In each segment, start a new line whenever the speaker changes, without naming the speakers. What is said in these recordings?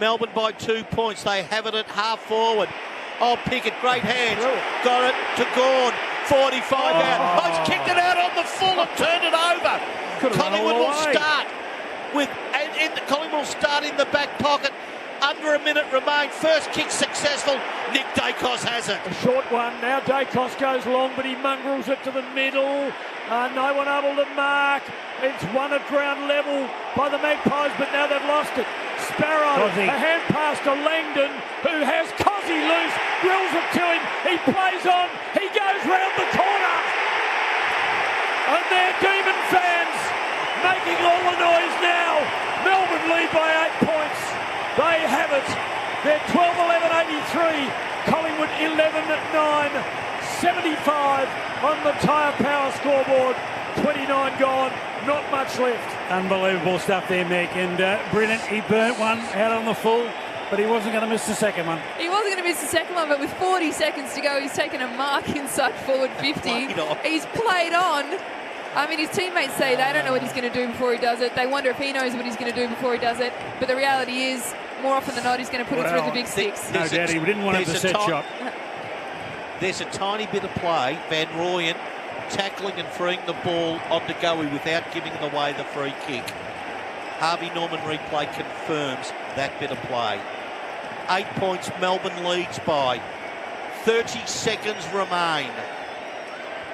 Melbourne by 2 points. They have it at half forward. Oh, Pickett, great hands. Got it to Gawn. 45 out. Oh, he's kicked it out on the full and turned it over. Collingwood will start with, Collingwood will start in the back pocket. Under a minute remain. First kick successful. Nick Dacos has it.
A short one. Now Dacos goes long, but he mongrels it to the middle. No one able to mark. It's won at ground level by the Magpies, but now they've lost it. Sparrow, a hand pass to Langdon, who has Kozzie loose, drills it to him. He plays on. He goes round the corner. And they're Demon fans making all the noise now. Melbourne lead by 8 points. They have it. They're 12-11-83. Collingwood 11-9. 75 on the Tyre Power scoreboard. 29 gone. Not much left.
Unbelievable stuff there, Mick. And brilliant. He burnt one out on the full, but he wasn't going to miss the second one.
He wasn't going to miss the second one, but with 40 seconds to go, he's taken a mark inside forward 50. He's played on. I mean, his teammates say they don't know what he's going to do before he does it. They wonder if he knows what he's going to do before he does it. But the reality is, more often than not, he's going to put it through the big sticks.
No doubt, he didn't want it to set shot.
There's a tiny bit of play. Van Rooyen tackling and freeing the ball on to Goey without giving away the free kick. Harvey Norman replay confirms that bit of play. 8 points, Melbourne leads by. 30 seconds remain.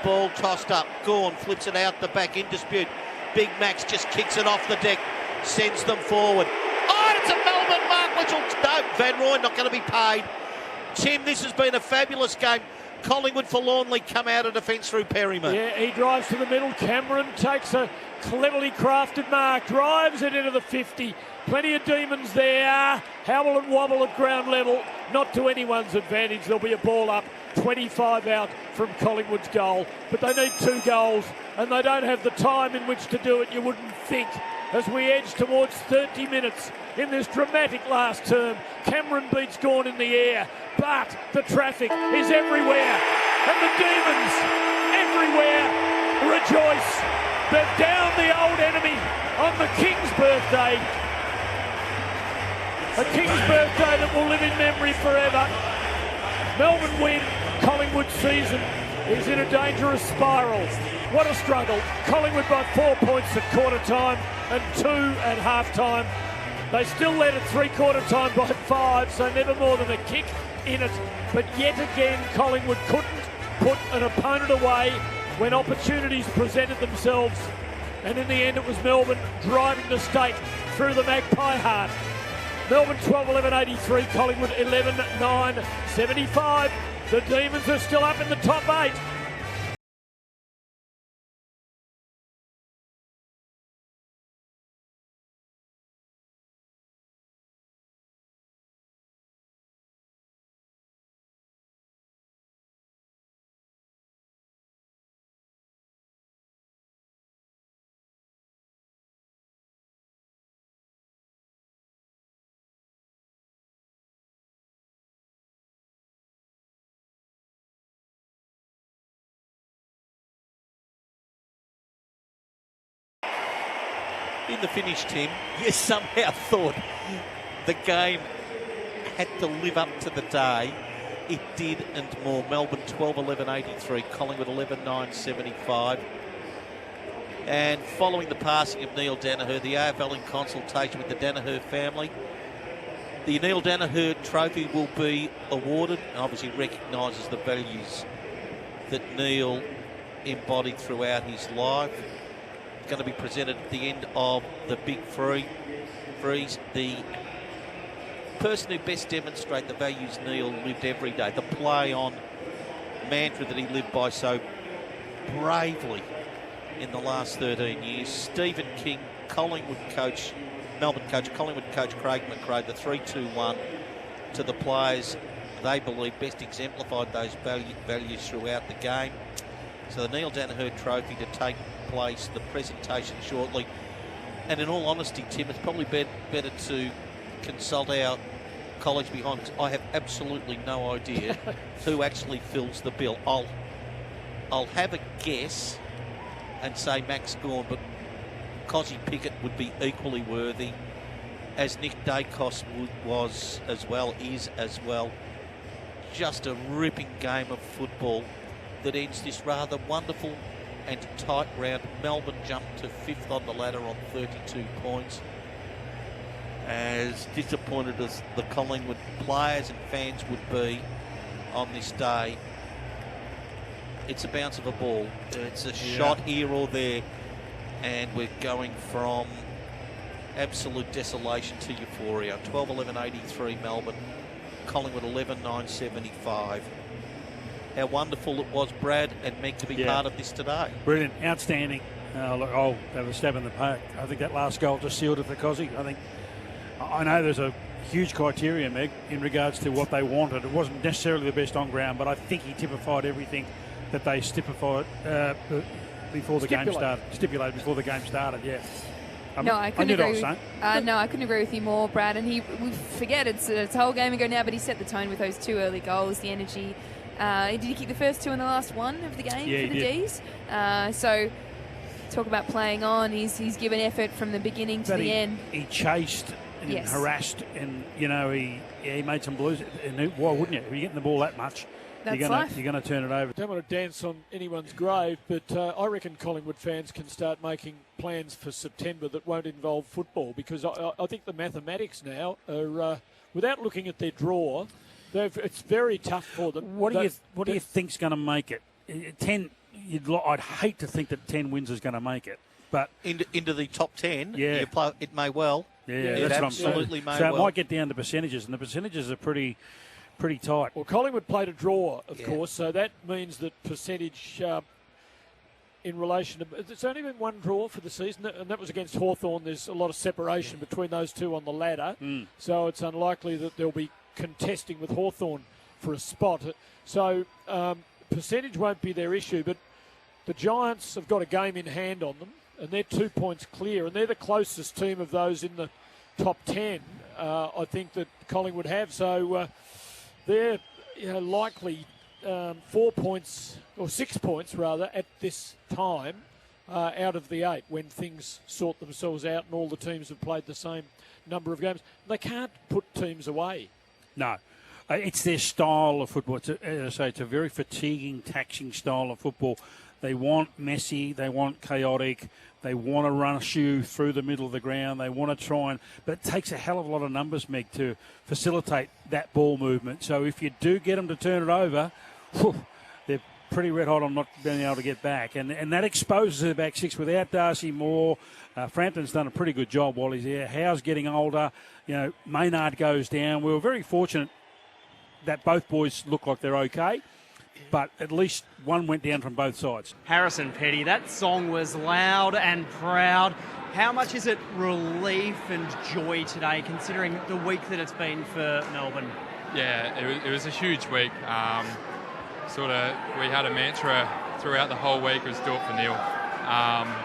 Ball tossed up. Gawn flips it out the back in dispute. Big Max just kicks it off the deck, sends them forward. Oh, it's a Melbourne mark, which will... No, Van Rooyen not going to be paid. Tim, this has been a fabulous game. Collingwood forlornly come out of defence through Perryman.
Yeah, he drives to the middle. Cameron takes a cleverly crafted mark, drives it into the 50. Plenty of demons there. Howell and wobble at ground level. Not to anyone's advantage. There'll be a ball up. 25 out from Collingwood's goal. But they need 2 goals, and they don't have the time in which to do it, you wouldn't think. As we edge towards 30 minutes in this dramatic last term, Cameron beats Gawn in the air, but the traffic is everywhere, and the Demons everywhere rejoice. They've downed the old enemy on the King's birthday. A King's birthday that will live in memory forever. Melbourne win. Collingwood season is in a dangerous spiral. What a struggle. Collingwood by 4 points at quarter time and 2 at half time. They still led at three-quarter time by 5, so never more than a kick in it. But yet again, Collingwood couldn't put an opponent away when opportunities presented themselves. And in the end, it was Melbourne driving the stake through the Magpie heart. Melbourne 12-11-83, Collingwood 11-9, 75. The Demons are still up in the top 8.
In the finish, Tim, you somehow thought the game had to live up to the day. It did and more. Melbourne 12-11-83, Collingwood 11-9-75. And following the passing of Neil Danaher, the AFL in consultation with the Danaher family, the Neil Danaher Trophy will be awarded, and obviously recognises the values that Neil embodied throughout his life. Going to be presented at the end of the Big Freeze. The person who best demonstrates the values Neil lived every day, the play-on mantra that he lived by so bravely in the last 13 years. Stephen King, Collingwood coach, Melbourne coach, Collingwood coach Craig McRae, the 3-2-1 to the players they believe best exemplified those values throughout the game. So the Neil Danaher Trophy to take place, the presentation shortly. And in all honesty, Tim, it's probably better to consult our college behind, because I have absolutely no idea who actually fills the bill. I'll have a guess and say Max Gawn, but Kozzie Pickett would be equally worthy. as Nick Dacos was as well, is as well. Just a ripping game of football that ends this rather wonderful and tight round. Melbourne jumped to 5th on the ladder on 32 points. As disappointed as the Collingwood players and fans would be on this day, it's a bounce of a ball. It's a shot here or there, and we're going from absolute desolation to euphoria. 12-11-83 Melbourne, Collingwood 11-9-75. How wonderful it was, Brad and Meg, to be part of this today.
Brilliant, outstanding. Look, I'll have a stab in the park. I think that last goal just sealed it for Kozzie. I know there's a huge criteria, Meg, in regards to what they wanted. It wasn't necessarily the best on ground, but I think he typified everything that they stipulated before the game started. Stipulated before the game started, yeah.
I couldn't agree with you more, Brad. And we forget it's a whole game ago now, but he set the tone with those 2 early goals, the energy. Did he kick the first 2 in the last one of the game for the D's? So talk about playing on. He's given effort from the beginning to the end.
He chased and harassed, and he made some blues. And why wouldn't you? If you're getting the ball that much, you're going to turn it over.
Don't want to dance on anyone's grave, but I reckon Collingwood fans can start making plans for September that won't involve football, because I think the mathematics now are, without looking at their draw, it's very tough for them.
What do you think's going to make it? 10. I'd hate to think that 10 wins is going to make it, but
into the top 10, it may well.
Yeah,
it
that's
absolutely may
so
well.
It might get down to percentages, and the percentages are pretty tight.
Well, Collingwood played a draw, of course, so that means that percentage in relation to... It's only been one draw for the season, and that was against Hawthorn. There's a lot of separation between those two on the ladder, so it's unlikely that they'll be contesting with Hawthorn for a spot. So percentage won't be their issue, but the Giants have got a game in hand on them, and they're 2 points clear, and they're the closest team of those in the top 10, I think, that Collingwood have. So they're likely 4 points, or 6 points rather, at this time out of the 8, when things sort themselves out and all the teams have played the same number of games. They can't put teams away.
No. It's their style of football. As I say, it's a very fatiguing, taxing style of football. They want messy, they want chaotic, they want to rush you through the middle of the ground, they want to try but it takes a hell of a lot of numbers, Meg, to facilitate that ball movement. So if you do get them to turn it over, they're pretty red hot on not being able to get back. And that exposes the back six without Darcy Moore. Frampton's done a pretty good job while he's there. Howe's getting older. Maynard goes down. We were very fortunate that both boys look like they're okay, but at least one went down from both sides.
Harrison Petty, that song was loud and proud. How much is it relief and joy today, considering the week that it's been for Melbourne?
Yeah, it was a huge week. We had a mantra throughout the whole week, was do it for nil.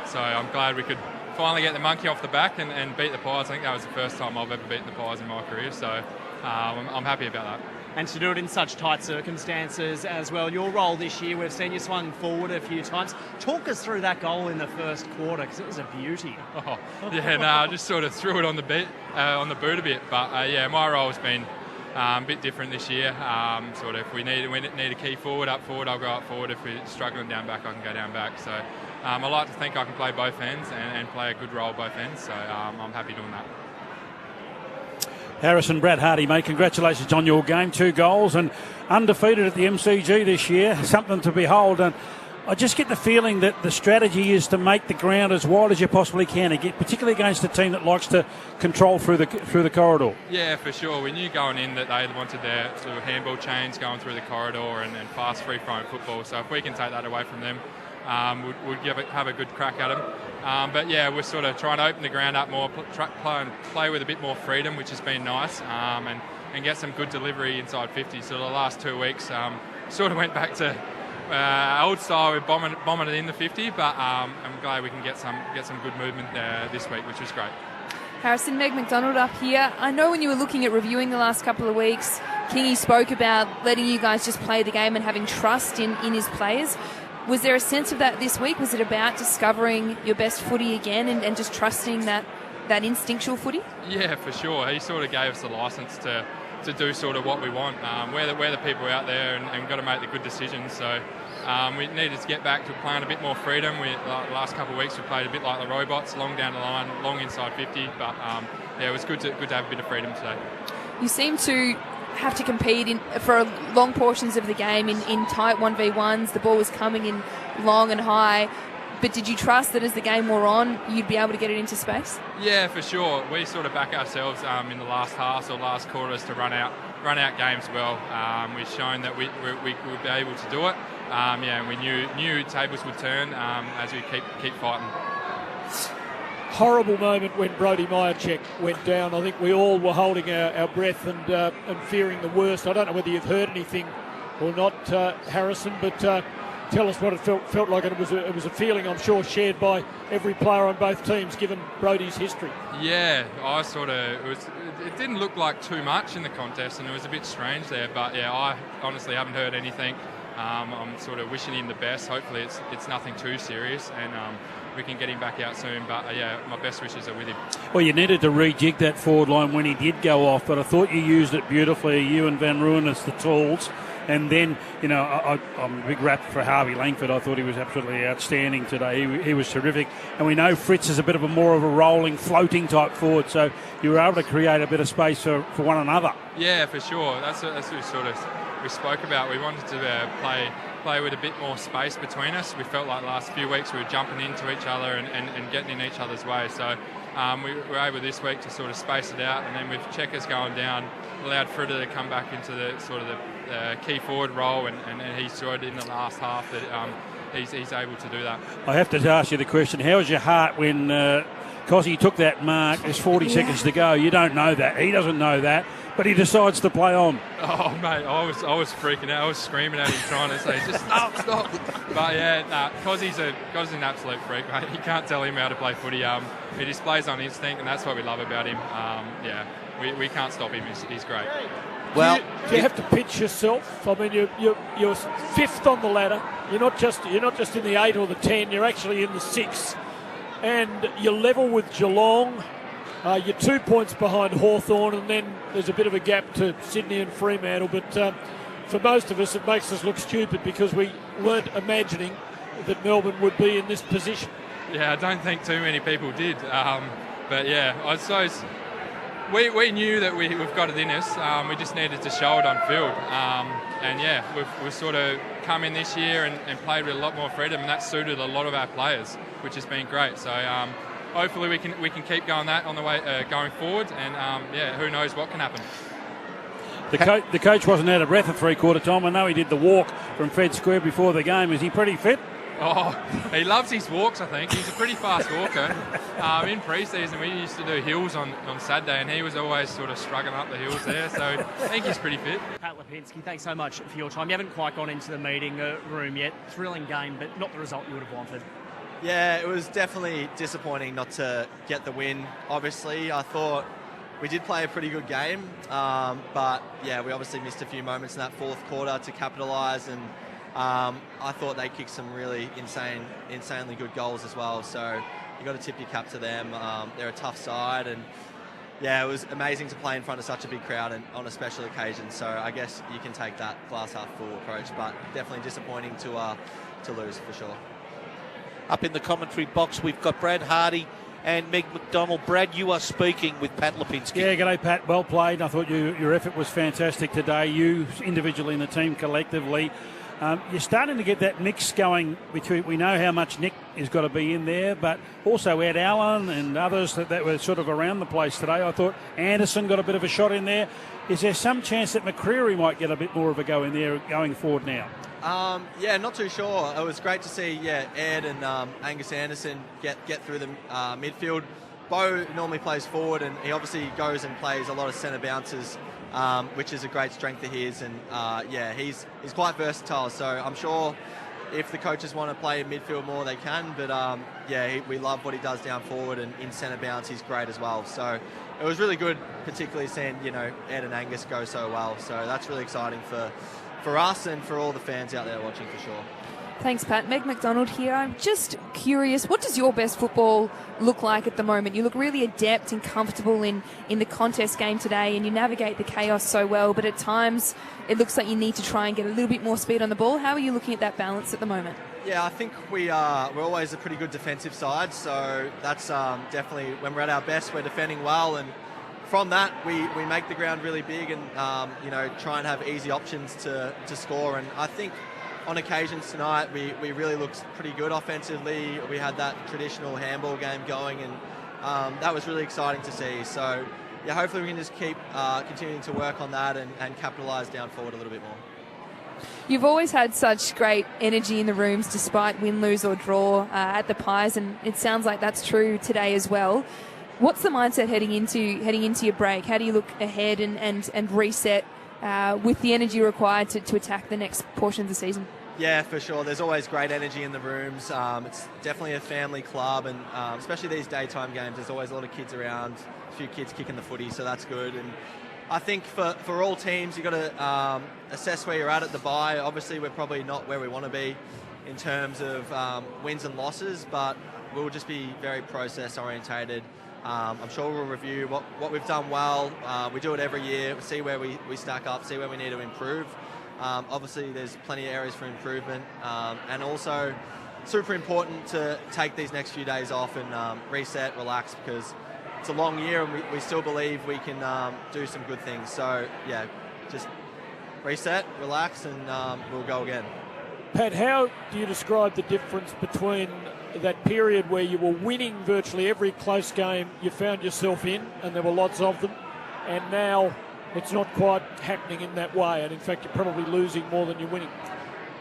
So I'm glad we could finally get the monkey off the back and beat the Pies. I think that was the first time I've ever beaten the Pies in my career, so I'm happy about that.
And to do it in such tight circumstances as well. Your role this year, we've seen you swung forward a few times. Talk us through that goal in the first quarter, because it was a beauty.
I just sort of threw it on the boot a bit. But my role has been a bit different this year. If we need a key forward, I'll go up forward. If we're struggling down back, I can go down back. So I like to think I can play both ends and play a good role both ends. So I'm happy doing that.
Harrison, Brad Hardy, mate, congratulations on your game. 2 goals and undefeated at the MCG this year. Something to behold. And I just get the feeling that the strategy is to make the ground as wide as you possibly can, particularly against a team that likes to control through the corridor.
Yeah, for sure. We knew going in that they wanted their sort of handball chains going through the corridor and fast free-flowing football. So if we can take that away from them, we'll have a good crack at them. We're sort of trying to open the ground up more, play with a bit more freedom, which has been nice, and get some good delivery inside 50. So the last 2 weeks sort of went back to old style with bombing it in the 50, but I'm glad we can get some good movement this week, which was great.
Harrison, Meg McDonald up here. I know when you were looking at reviewing the last couple of weeks, Kingy spoke about letting you guys just play the game and having trust in his players. Was there a sense of that this week? Was it about discovering your best footy again and just trusting that that instinctual footy?
Yeah, for sure. He sort of gave us the licence to do sort of what we want. We're the people out there and got to make the good decisions. So we needed to get back to playing a bit more freedom. The last couple of weeks we played a bit like the robots, long down the line, long inside 50. But it was good to have a bit of freedom today.
You seem to have to compete for long portions of the game in tight 1v1s. The ball was coming in long and high. But did you trust that as the game wore on, you'd be able to get it into space? Yeah,
for sure. We sort of back ourselves in the last halves or last quarters to run out games well. We've shown that we would be able to do it. And we knew tables would turn as we keep fighting.
Horrible moment when Brodie Myercheck went down. I think we all were holding our breath and fearing the worst. I don't know whether you've heard anything or not, Harrison, but tell us what it felt like. It was a feeling, I'm sure, shared by every player on both teams, given Brodie's history.
Yeah, it didn't look like too much in the contest, and it was a bit strange there. But yeah, I honestly haven't heard anything. I'm sort of wishing him the best. Hopefully, it's nothing too serious, and we can get him back out soon. But my best wishes are with him. Well,
you needed to rejig that forward line when he did go off, but I thought you used it beautifully. You and Van Rooyen as the tools. And then, I'm a big rap for Harvey Langford. I thought he was absolutely outstanding today. He was terrific. And we know Fritz is a bit of more of a rolling, floating type forward. So you were able to create a bit of space for one another.
Yeah, for sure. That's what we spoke about. We wanted to play with a bit more space between us. We felt like the last few weeks we were jumping into each other and getting in each other's way. So we were able this week to sort of space it out. And then with Checkers going down, allowed Fritter to come back into the sort of the key forward role, and he showed in the last half that he's able to do that.
I have to ask you the question, how was your heart when Kozzie took that mark? There's 40 seconds to go. You don't know that. He doesn't know that. But he decides to play on.
Oh, mate, I was freaking out. I was screaming at him trying to say, just stop. But yeah, Kozzie's an absolute freak, mate. You can't tell him how to play footy. He displays on instinct, and that's what we love about him. We can't stop him. He's great.
Well, do you have to pitch yourself? I mean, you're fifth on the ladder. You're not just in the 8 or the 10. You're actually in the 6, and you're level with Geelong. You're 2 points behind Hawthorn, and then there's a bit of a gap to Sydney and Fremantle. But for most of us, it makes us look stupid because we weren't imagining that Melbourne would be in this position.
Yeah, I don't think too many people did. But yeah, I suppose we knew that we've got it in us. We just needed to show it on field. And yeah, we've sort of come in this year and played with a lot more freedom, and that suited a lot of our players, which has been great. So hopefully we can keep going that on the way going forward, and who knows what can happen.
The coach wasn't out of breath at three-quarter time. I know he did the walk from Fed Square before the game. Is he pretty fit?
Oh, he loves his walks, I think. He's a pretty fast walker. In pre-season, we used to do hills on Saturday, and he was always sort of struggling up the hills there, so I think he's pretty fit.
Pat Lipinski, thanks so much for your time. You haven't quite gone into the meeting room yet. Thrilling game, but not the result you would have wanted.
Yeah, it was definitely disappointing not to get the win. Obviously, I thought we did play a pretty good game, but yeah, we obviously missed a few moments in that fourth quarter to capitalise, and I thought they kicked some really insanely good goals as well. So you got to tip your cap to them. They're a tough side, and yeah, it was amazing to play in front of such a big crowd and on a special occasion. So I guess you can take that glass half full approach, but definitely disappointing to lose for sure.
Up in the commentary box, we've got Brad Hardy and Meg McDonald. Brad, you are speaking with Pat Lipinski.
Yeah, g'day, Pat. Well played. I thought your effort was fantastic today. You individually and the team collectively. You're starting to get that mix going between. We know how much Nick has got to be in there, but also Ed Allen and others that were sort of around the place today. I thought Anderson got a bit of a shot in there. Is there some chance that McCreery might get a bit more of a go in there going forward now?
Yeah, not too sure. It was great to see, Ed and Angus Anderson get through the midfield. Bo normally plays forward, and he obviously goes and plays a lot of centre bounces, which is a great strength of his. And he's quite versatile. So I'm sure if the coaches want to play in midfield more, they can. But we love what he does down forward, and in centre bounce, he's great as well. So it was really good, particularly seeing Ed and Angus go so well. So that's really exciting for us and for all the fans out there watching, for sure.
Thanks, Pat. Meg McDonald here. I'm just curious, what does your best football look like at the moment? You look really adept and comfortable in the contest game today, and you navigate the chaos so well, but at times it looks like you need to try and get a little bit more speed on the ball. How are you looking at that balance at the moment?
Yeah, I think we're always a pretty good defensive side, so that's definitely when we're at our best, we're defending well, and from that we make the ground really big and try and have easy options to score. And I think on occasions tonight we really looked pretty good offensively. We had that traditional handball game going, and that was really exciting to see. So yeah, hopefully we can just keep continuing to work on that and capitalise down forward a little bit more.
You've always had such great energy in the rooms despite win, lose or draw at the Pies, and it sounds like that's true today as well. What's the mindset heading into your break? How do you look ahead and reset with the energy required to attack the next portion of the season?
Yeah, for sure. There's always great energy in the rooms. It's definitely a family club, and especially these daytime games, there's always a lot of kids around, a few kids kicking the footy, so that's good. And I think for all teams, you've got to assess where you're at the bye. Obviously, we're probably not where we want to be in terms of wins and losses, but we'll just be very process orientated. I'm sure we'll review what we've done well. We do it every year, see where we stack up, see where we need to improve. Obviously, there's plenty of areas for improvement, and also super important to take these next few days off and reset, relax, because it's a long year and we still believe we can do some good things. So yeah, just reset, relax, and we'll go again.
Pat, how do you describe the difference between that period where you were winning virtually every close game you found yourself in, and there were lots of them, and now it's not quite happening in that way, and in fact you're probably losing more than you're winning?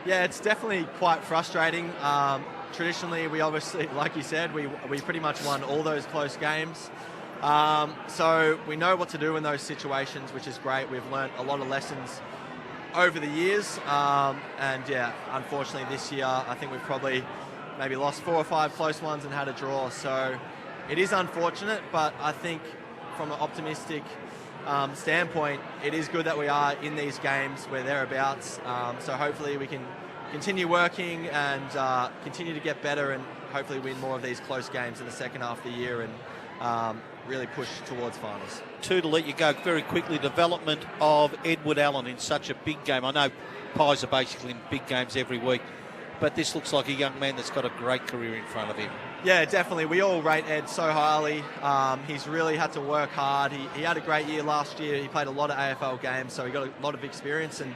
Yeah, it's definitely quite frustrating. Traditionally, we obviously, like you said, we pretty much won all those close games. So we know what to do in those situations, which is great. We've learnt a lot of lessons over the years. And yeah, unfortunately this year, I think we've probably maybe lost 4 or 5 close ones and had a draw. So it is unfortunate, but I think from an optimistic standpoint, it is good that we are in these games. We're thereabouts. So hopefully we can continue working and continue to get better and hopefully win more of these close games in the second half of the year and really push towards finals.
To let you go very quickly, development of Edward Allen in such a big game. I know Pies are basically in big games every week, but this looks like a young man that's got a great career in front of him.
Yeah, definitely. We all rate Ed so highly. He's really had to work hard. He had a great year last year. He played a lot of AFL games, so he got a lot of experience. And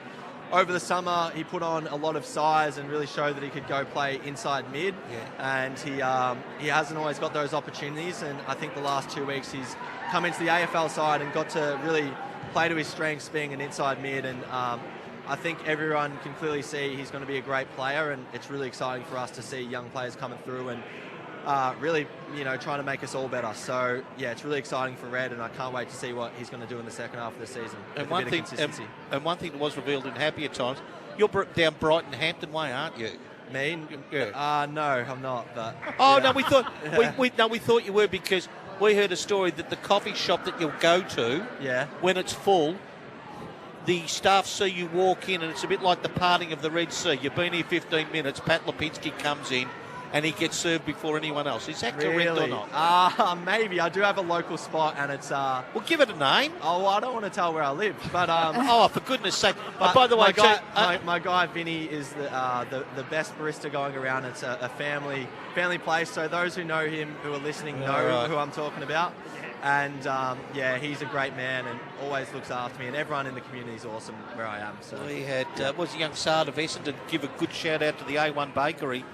over the summer, he put on a lot of size and really showed that he could go play inside mid. Yeah. And he hasn't always got those opportunities. And I think the last 2 weeks he's come into the AFL side and got to really play to his strengths being an inside mid. And I think everyone can clearly see he's going to be a great player. And it's really exciting for us to see young players coming through and really, trying to make us all better. So, yeah, it's really exciting for Red, and I can't wait to see what he's going to do in the second half of the season.
And one thing that was revealed in happier times, you're down Brighton, Hampton way, aren't you?
Me?
Yeah.
No, I'm not. But
no, we thought we thought you were, because we heard a story that the coffee shop that you'll go to, when it's full, the staff see you walk in, and it's a bit like the parting of the Red Sea. You've been here 15 minutes. Pat Lipinski comes in, and he gets served before anyone else. Is that correct or not?
Maybe. I do have a local spot, and it's...
well, give it a name.
Oh, well, I don't want to tell where I live, but...
oh, for goodness sake. By the way...
My guy, Vinny, is the best barista going around. It's a family place, so those who know him, who are listening, know who I'm talking about. And, he's a great man and always looks after me, and everyone in the community is awesome where I am. So
we had was young Sard of Essendon give a good shout out to the A1 Bakery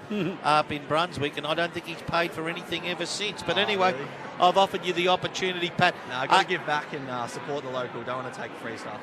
up in Brunswick, and I don't think he's paid for anything ever since. But anyway, really? I've offered you the opportunity, Pat.
No, I've got to give back and support the local. Don't want to take free stuff.